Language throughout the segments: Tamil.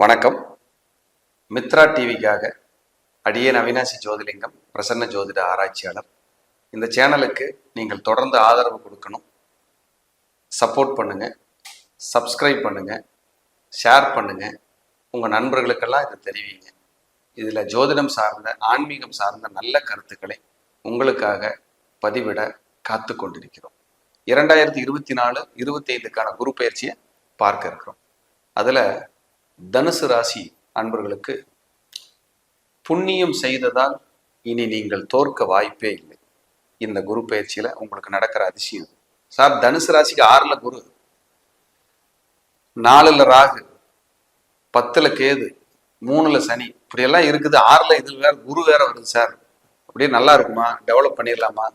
வணக்கம். மித்ரா டிவிக்காக அடியேன் அவினாசி ஜோதிலிங்கம், பிரசன்ன ஜோதிட ஆராய்ச்சியாளர். இந்த சேனலுக்கு நீங்கள் தொடர்ந்து ஆதரவு கொடுக்கணும். சப்போர்ட் பண்ணுங்க, சப்ஸ்கிரைப் பண்ணுங்க, ஷேர் பண்ணுங்க, உங்கள் நண்பர்களுக்கெல்லாம் இதை தெரிவிங்க. இதில் ஜோதிடம் சார்ந்த, ஆன்மீகம் சார்ந்த நல்ல கருத்துக்களை உங்களுக்காக பதிவிட காத்து கொண்டிருக்கிறோம். 2024-25க்கான குரு பயிற்சியை பார்க்க இருக்கிறோம். அதில் தனுசு ராசி அன்பர்களுக்கு புண்ணியம் செய்ததால் இனி நீங்கள் தோற்க வாய்ப்பே இல்லை. இந்த குரு பயிற்சியில உங்களுக்கு நடக்கிற அதிசயம் சார். தனுசு ராசிக்கு 6ல் குரு, 4ல் ராகு, 10ல் கேது, 3ல் சனி, இப்படியெல்லாம் இருக்குது. 6ல் இதில் வேற குரு வேற வருது சார். அப்படியே நல்லா இருக்குமா? டெவலப் பண்ணிடலாமா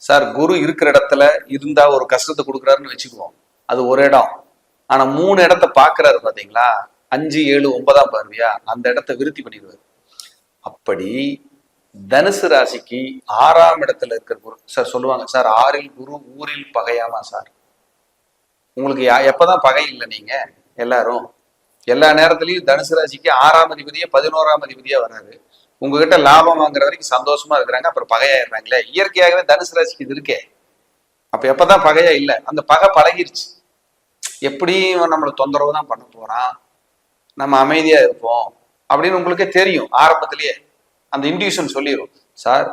சார்? குரு இருக்கிற இடத்துல இருந்தா ஒரு கஷ்டத்தை கொடுக்குறாருன்னு வச்சுக்குவோம், அது ஒரு இடம். ஆனா 3 இடத்த பாக்குறாரு பாத்தீங்களா, 5, 7, 9ஆம் பார்வையா, அந்த இடத்த விருத்தி பண்ணிடுவாரு. அப்படி தனுசு ராசிக்கு 6ஆம் இடத்துல இருக்கிற குரு சார் சொல்லுவாங்க, சார் 6ல் குரு ஊரில் பகையாமா சார்? உங்களுக்கு எப்பதான் பகை இல்லை? நீங்க எல்லாரும் எல்லா நேரத்திலையும் தனுசு ராசிக்கு 6ஆம் அதிபதியே 11ஆம் அதிபதியா வராரு. உங்ககிட்ட லாபம் வாங்குற வரைக்கும் சந்தோஷமா இருக்கிறாங்க, அப்புறம் பகையாயிடுறாங்களே. இயற்கையாகவே தனுசு ராசிக்கு இது இருக்கே. அப்ப எப்பதான் பகையா இல்லை? அந்த பகை பழகிருச்சு. எப்படியும் நம்மளை தொந்தரவு தான் பண்ண போறான், நம்ம அமைதியா இருப்போம் அப்படின்னு உங்களுக்கே தெரியும். ஆரம்பத்திலேயே அந்த இன்டியூஷன் சொல்லிடும். சார்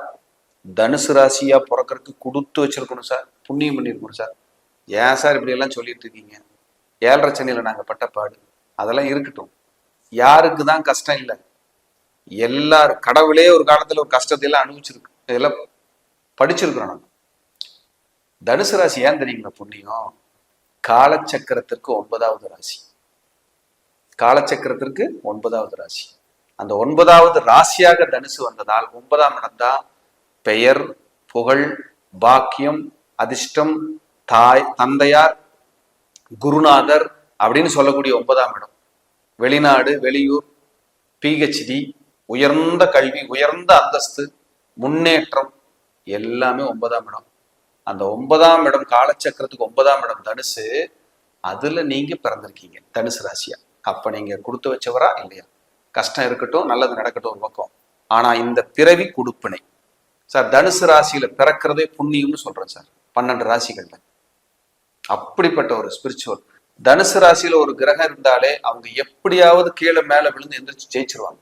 தனுசு ராசியா பிறக்கிறதுக்கு கொடுத்து வச்சிருக்கணும் சார், புண்ணியம் பண்ணிருக்கணும் சார். ஏன் சார் இப்படி எல்லாம் சொல்லிட்டு இருக்கீங்க? 7.5 சனியில நாங்க பட்டப்பாடு அதெல்லாம் இருக்கட்டும். யாருக்கு தான் கஷ்டம் இல்லை? எல்லாரும், கடவுளே ஒரு காலத்துல ஒரு கஷ்டத்தை எல்லாம் அனுபவிச்சிருக்கு, இதெல்லாம் படிச்சிருக்கிறோம் நம்ம. தனுசு ராசி ஏன் தெரியுங்களா புண்ணியம்? காலச்சக்கரத்திற்கு 9வது ராசி. காலச்சக்கரத்திற்கு 9வது ராசி. அந்த 9வது ராசியாக தனுசு வந்ததால் 9ஆம் இடம் தான் பெயர், புகழ், பாக்கியம், அதிர்ஷ்டம், தாய், தந்தையார், குருநாதர் அப்படின்னு சொல்லக்கூடிய 9ஆம் இடம். வெளிநாடு, வெளியூர், பிஹெச்டி, உயர்ந்த கல்வி, உயர்ந்த அந்தஸ்து, முன்னேற்றம் எல்லாமே 9ஆம் இடம். அந்த 9ஆம் இடம், காலச்சக்கரத்துக்கு 9ஆம் இடம் தனுசு. அதுல நீங்க பிறந்திருக்கீங்க தனுசு ராசியா. அப்ப நீங்க கொடுத்து வச்சவரா இல்லையா? கஷ்டம் இருக்கட்டும், நல்லது நடக்கட்டும் ஒரு பக்கம். ஆனா இந்த பிறவி கொடுப்பினை சார். தனுசு ராசியில பிறக்கிறதே புண்ணியம்னு சொல்றேன் சார். 12 ராசிகள்ல அப்படிப்பட்ட ஒரு ஸ்பிரிச்சுவல். தனுசு ராசியில ஒரு கிரகம் இருந்தாலே அவங்க எப்படியாவது கீழே மேல விழுந்து எந்திரிச்சு ஜெயிச்சிருவாங்க.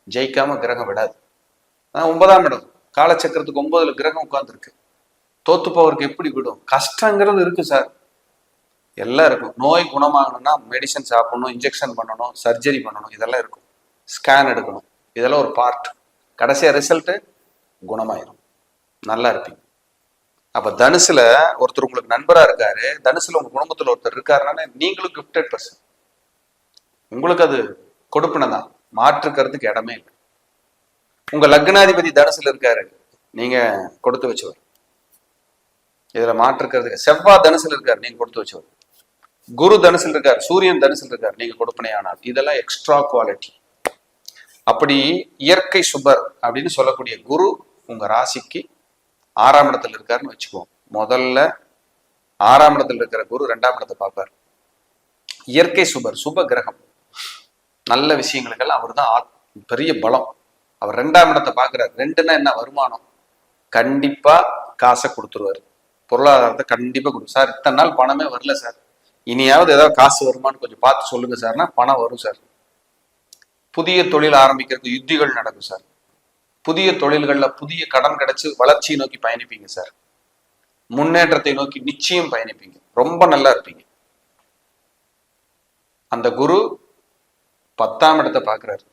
ஜெயிக்காம கிரகம் விடாது. 9ஆம் இடம் காலச்சக்கரத்துக்கு 9ல் கிரகம் உட்கார்ந்துருக்கு. தோத்து போவருக்கு எப்படி விடும்? கஷ்டங்கிறது இருக்கு சார், எல்லாம் இருக்கும். நோய் குணமாகணும்னா மெடிசன் சாப்பிடணும், இன்ஜெக்ஷன் பண்ணணும், சர்ஜரி பண்ணணும், இதெல்லாம் இருக்கும். ஸ்கேன் எடுக்கணும், இதெல்லாம் ஒரு பார்ட். கடைசியா ரிசல்ட்டு குணமாயிரும், நல்லா இருப்பீங்க. அப்ப தனுசுல ஒருத்தர் உங்களுக்கு நண்பரா இருக்காரு, தனுசுல உங்க குடும்பத்துல ஒருத்தர் இருக்காருன்னா நீங்களும் கிஃப்டட் பர்சன். உங்களுக்கு அது கொடுப்பினை தான், மாற்றுக்கிறதுக்கு இடமே இல்லை. உங்க லக்னாதிபதி தனுசுல இருக்காரு, நீங்க கொடுத்து வச்சவர். இதுல மாற்றுக்கிறதுக்கு. செவ்வாய் தனுசுல இருக்காரு, நீங்க கொடுத்து வச்சவர். குரு தனுசுல இருக்காரு, சூரியன் தனுசுல இருக்காரு, நீங்க கொடுப்பனையானார். இதெல்லாம் எக்ஸ்ட்ரா குவாலிட்டி. அப்படி இயற்கை சுபர் அப்படின்னு சொல்லக்கூடிய குரு உங்க ராசிக்கு 6ஆம் இடத்துல இருக்காருன்னு வச்சுக்குவோம். முதல்ல 6ஆம் இடத்துல இருக்கிற குரு 2ஆம் இடத்தை பார்ப்பார். இயற்கை சுபர், சுப கிரகம், நல்ல விஷயங்களுக்கெல்லாம் அவர் தான் பெரிய பலம். அவர் 2ஆம் இடத்தை பார்க்கிறார். 2ன்னா என்ன? வருமானம். கண்டிப்பா காசை கொடுத்துருவாரு, பொருளாதாரத்தை கண்டிப்பா கொடுக்கும். சார் இத்தனை நாள் பணமே வரல சார், இனியாவது ஏதாவது காசு வருமானு கொஞ்சம் பார்த்து சொல்லுங்க சார்னா பணம் வரும் சார். புதிய தொழில் ஆரம்பிக்கிறதுக்கு யுத்திகள் நடக்கும் சார். புதிய தொழில்கள்ல புதிய கடன் கிடைச்சு வளர்ச்சியை நோக்கி பயணிப்பீங்க சார். முன்னேற்றத்தை நோக்கி நிச்சயம் பயணிப்பீங்க, ரொம்ப நல்லா இருப்பீங்க. அந்த குரு 10ஆம் இடத்தை பார்க்கிறாரு.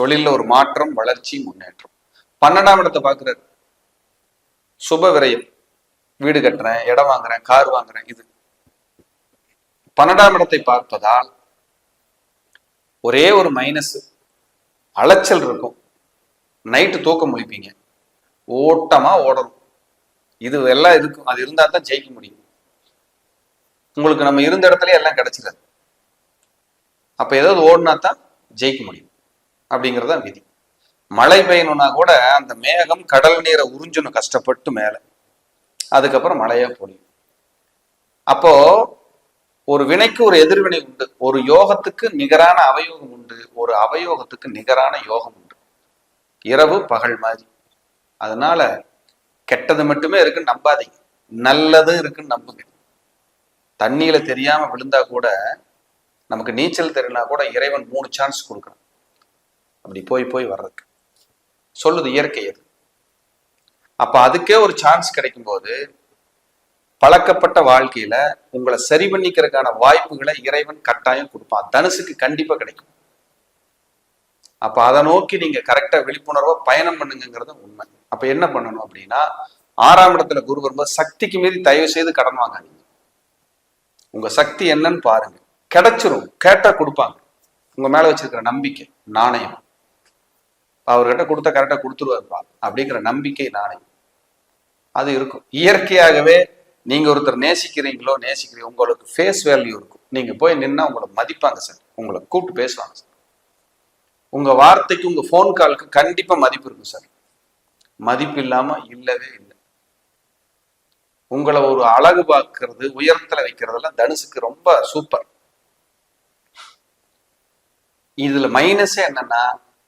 தொழில்ல ஒரு மாற்றம், வளர்ச்சி, முன்னேற்றம். 12ஆம் இடத்தை பார்க்கிறாரு. சுப விரயம், வீடு கட்டுறேன், இடம் வாங்குறேன், கார் வாங்குறேன். இது 12ஆம் இடத்தை பார்ப்பதால் ஒரே ஒரு மைனஸ், அலைச்சல் இருக்கும். நைட்டு தூக்கம் முழிப்பீங்க, ஓட்டமா ஓடணும். இது எல்லாம் இருக்கும். அது இருந்தா தான் ஜெயிக்க முடியும். உங்களுக்கு நம்ம இருந்த இடத்துல எல்லாம் கிடைச்சிடாது. அப்ப ஏதாவது ஓடினா தான் ஜெயிக்க முடியும் அப்படிங்கிறதா விதி. மழை பெய்யணும்னா கூட அந்த மேகம் கடல் நீரை உறிஞ்சணும் கஷ்டப்பட்டு மேல, அதுக்கப்புறம் மழையா பொழியும். அப்போ ஒரு வினைக்கு ஒரு எதிர்வினை உண்டு. ஒரு யோகத்துக்கு நிகரான அவயோகம் உண்டு. ஒரு அவயோகத்துக்கு நிகரான யோகம் உண்டு. இரவு பகல் மாதிரி. அதனால கெட்டது மட்டுமே இருக்குன்னு நம்பாதீங்க, நல்லது இருக்குன்னு நம்புங்க. தண்ணியில தெரியாம விழுந்தா கூட, நமக்கு நீச்சல் தெரியலனா கூட இறைவன் 3 சான்ஸ் கொடுக்குறான் அப்படி போய் போய் வர்றதுக்கு. சொல்லுது இயற்கை அது. அப்ப அதுக்கே ஒரு சான்ஸ் கிடைக்கும் போது, பழக்கப்பட்ட வாழ்க்கையில உங்களை சரி பண்ணிக்கிறதுக்கான வாய்ப்புகளை இறைவன் கட்டாயம் கொடுப்பான். தனுசுக்கு கண்டிப்பா கிடைக்கும். அப்ப அதை நோக்கி நீங்க கரெக்டா விழிப்புணர்வா பயணம் பண்ணுங்கிறது உண்மை. அப்ப என்ன பண்ணணும் அப்படின்னா, 6ஆம் இடத்துல குரு வரும்போது சக்திக்கு மீறி தயவு செய்து கடன் வாங்காதீங்க. உங்க சக்தி என்னன்னு பாருங்க, கிடைச்சிரும். கேட்டா கொடுப்பாங்க. உங்க மேல வச்சிருக்கிற நம்பிக்கை, நாணயம், அவர்கிட்ட கொடுத்தா கரெக்டா கொடுத்துருவாருப்பா அப்படிங்கிற நம்பிக்கை, நாணயம் அது இருக்கும். இயற்கையாகவே நீங்க ஒருத்தர் நேசிக்கிறீங்களோ உங்களுக்கு ஃபேஸ் வேல்யூ இருக்கும். நீங்க போய் நின்னா உங்களை மதிப்பாங்க சார், உங்களை கூப்பிட்டு பேசுவாங்க சார். உங்க வார்த்தைக்கு, உங்க போன் காலுக்கு கண்டிப்பா மதிப்பு இருக்கும் சார். மதிப்பு இல்லாம இல்லவே இல்லை. உங்களை ஒரு அழகு பார்க்கறது, உயரத்துல வைக்கிறதெல்லாம் தனுசுக்கு ரொம்ப சூப்பர். இதுல மைனஸே என்னன்னா,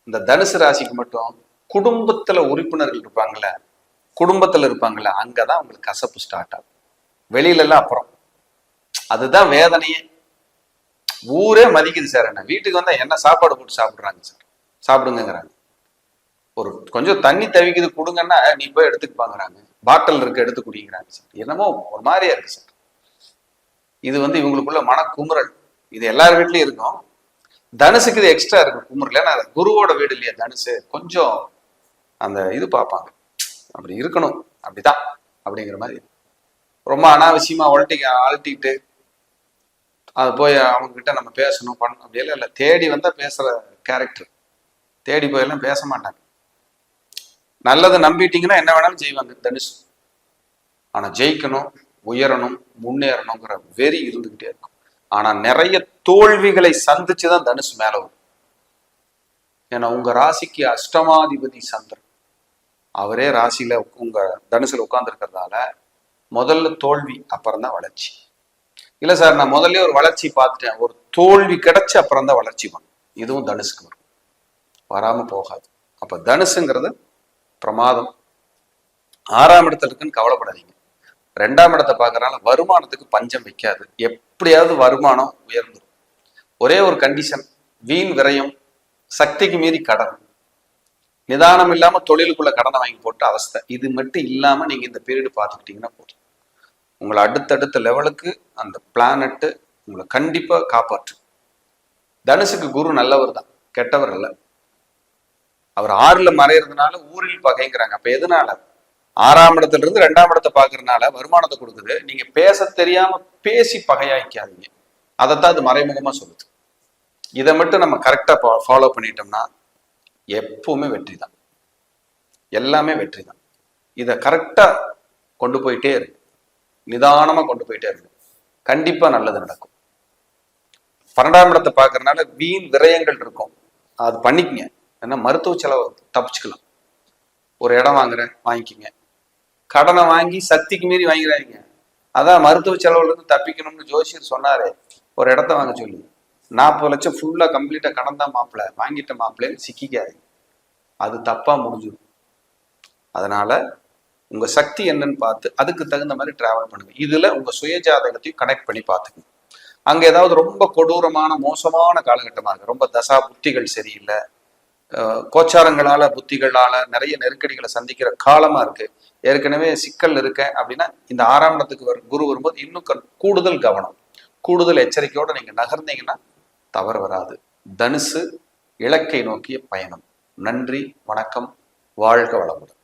இந்த தனுசு ராசிக்கு மட்டும் குடும்பத்துல உறுப்பினர்கள் இருப்பாங்கல்ல, அங்கதான் உங்களுக்கு கசப்பு ஸ்டார்ட் ஆகும். வெளியில எல்லாம் அப்புறம். அதுதான் வேதனையே. ஊரே மதிக்குது சார். என்ன வீட்டுக்கு வந்தா என்ன சாப்பாடு போட்டு சாப்பிடுறாங்க சார், சாப்பிடுங்கிறாங்க. ஒரு கொஞ்சம் தண்ணி தவிக்குது கொடுங்கன்னா நீ போய் எடுத்துப்பாங்கிறாங்க. பாட்டில் இருக்கு எடுத்து குடிக்கிறாங்க சார். என்னமோ ஒரு மாதிரியா இருக்கு சார். இது இவங்களுக்குள்ள மனக்குமுறல். இது எல்லார் வீட்லயும் இருக்கும். தனுசுக்கு இது எக்ஸ்ட்ரா இருக்கு குமுறல். ஏன்னா குருவோட வீடு இல்லையா தனுசு, கொஞ்சம் அந்த இது பார்ப்பாங்க. அப்படி இருக்கணும், அப்படிதான் அப்படிங்கிற மாதிரி. ரொம்ப அனாவசியமா அழட்டிட்டு அது போய் அவங்க கிட்ட நம்ம பேசணும் பண்ணணும் அப்படியெல்லாம் இல்லை. தேடி வந்தா பேசுற கேரக்டர். தேடி போயெல்லாம் பேச மாட்டாங்க. நல்லதை நம்பிட்டீங்கன்னா என்ன வேணாலும் செய்வாங்க தனுசு. ஆனா ஜெயிக்கணும், உயரணும், முன்னேறணுங்கிற வெறி இருந்துகிட்டே இருக்கும். ஆனா நிறைய தோல்விகளை சந்திச்சுதான் தனுசு மேல வரும். ஏன்னா உங்க ராசிக்கு அஷ்டமாதிபதி சந்திரன், அவரே ராசியில உங்க தனுசுல உட்கார்ந்து இருக்கிறதால முதல்ல தோல்வி, அப்புறம் தான் வளர்ச்சி. இல்ல சார், நான் முதல்ல ஒரு வளர்ச்சி பார்த்துட்டேன், ஒரு தோல்வி கிடைச்சு அப்புறம் தான் வளர்ச்சி வரும். இதுவும் தனுசுக்கு வரும், வராம போகாது. அப்ப தனுசுங்கிறது பிரமாதம். 6ஆம் இடத்துல இருக்குன்னு கவலைப்படாதீங்க. 2ஆம் இடத்தை பார்க்கறதுனால வருமானத்துக்கு பஞ்சம் வைக்காது. எப்படியாவது வருமானம் உயர்ந்துடும். ஒரே ஒரு கண்டிஷன், வீண் விரயம், சக்திக்கு மீறி கடன், நிதானம் இல்லாம தொழிலுக்குள்ள கடனை வாங்கி போட்டு அவஸ்தை. இது மட்டும் இல்லாம நீங்க இந்த பீரியடு பார்த்துக்கிட்டீங்கன்னா போதும். உங்களை அடுத்தடுத்த லெவலுக்கு அந்த பிளானட்டு உங்களை கண்டிப்பா காப்பாற்று. தனுசுக்கு குரு நல்லவர் தான், கெட்டவர் அல்ல. அவர் 6ல மறைகிறதுனால ஊரில் பகைங்கிறாங்க. அப்ப எதனால? 6ஆம் இடத்துல இருந்து 2ஆம் இடத்தை பாக்குறதுனால வருமானத்தை கொடுக்குது. நீங்க பேச தெரியாம பேசி பகையாய்க்காதீங்க. அதைத்தான் அது மறைமுகமா சொல்லுது. இதை மட்டும் நம்ம கரெக்டா ஃபாலோ பண்ணிட்டோம்னா எப்பவுமே வெற்றி தான், எல்லாமே வெற்றி தான். இதை கரெக்டா கொண்டு போயிட்டே இருக்கு, நிதானமா கொண்டு போயிட்டே இருக்கு, கண்டிப்பா நல்லது நடக்கும். 12ஆம் இடத்தை பாக்குறதுனால வீண் விரயங்கள் இருக்கும், அது பண்ணிக்கங்க. ஏன்னா மருத்துவ செலவு தப்பிச்சுக்கலாம். ஒரு இடம் வாங்கிக்கிங்க, கடனை வாங்கி சக்திக்கு மீறி வாங்கிறாங்க. அதான் மருத்துவ செலவுல இருந்து தப்பிக்கணும்னு ஜோசியர் சொன்னாரு. ஒரு இடத்த வாங்க சொல்லி 40 லட்சம் ஃபுல்லா கம்ப்ளீட்டா கடன் தான் மாப்பிள்ள, வாங்கிட்ட மாப்பிள்ளைன்னு சிக்கிக்காது, அது தப்பா முடிஞ்சிடும். அதனால உங்க சக்தி என்னன்னு பார்த்து அதுக்கு தகுந்த மாதிரி டிராவல் பண்ணுங்க. இதுல உங்க சுயஜாதகத்தையும் கனெக்ட் பண்ணி பார்த்துக்கணும். அங்க ஏதாவது ரொம்ப கொடூரமான மோசமான காலகட்டமா இருக்கு, ரொம்ப தசா புத்திகள் சரியில்லை, கோச்சாரங்களால புத்திகளால நிறைய நெருக்கடிகளை சந்திக்கிற காலமா இருக்கு, ஏற்கனவே சிக்கல் இருக்கேன் அப்படின்னா இந்த 6ஆம் இடத்துக்கு குரு வரும்போது இன்னும் கூடுதல் கவனம், கூடுதல் எச்சரிக்கையோட நீங்க நகர்ந்தீங்கன்னா தவறு வராது. தனுசு இலக்கை நோக்கிய பயணம். நன்றி, வணக்கம், வாழ்க வளமுடன்.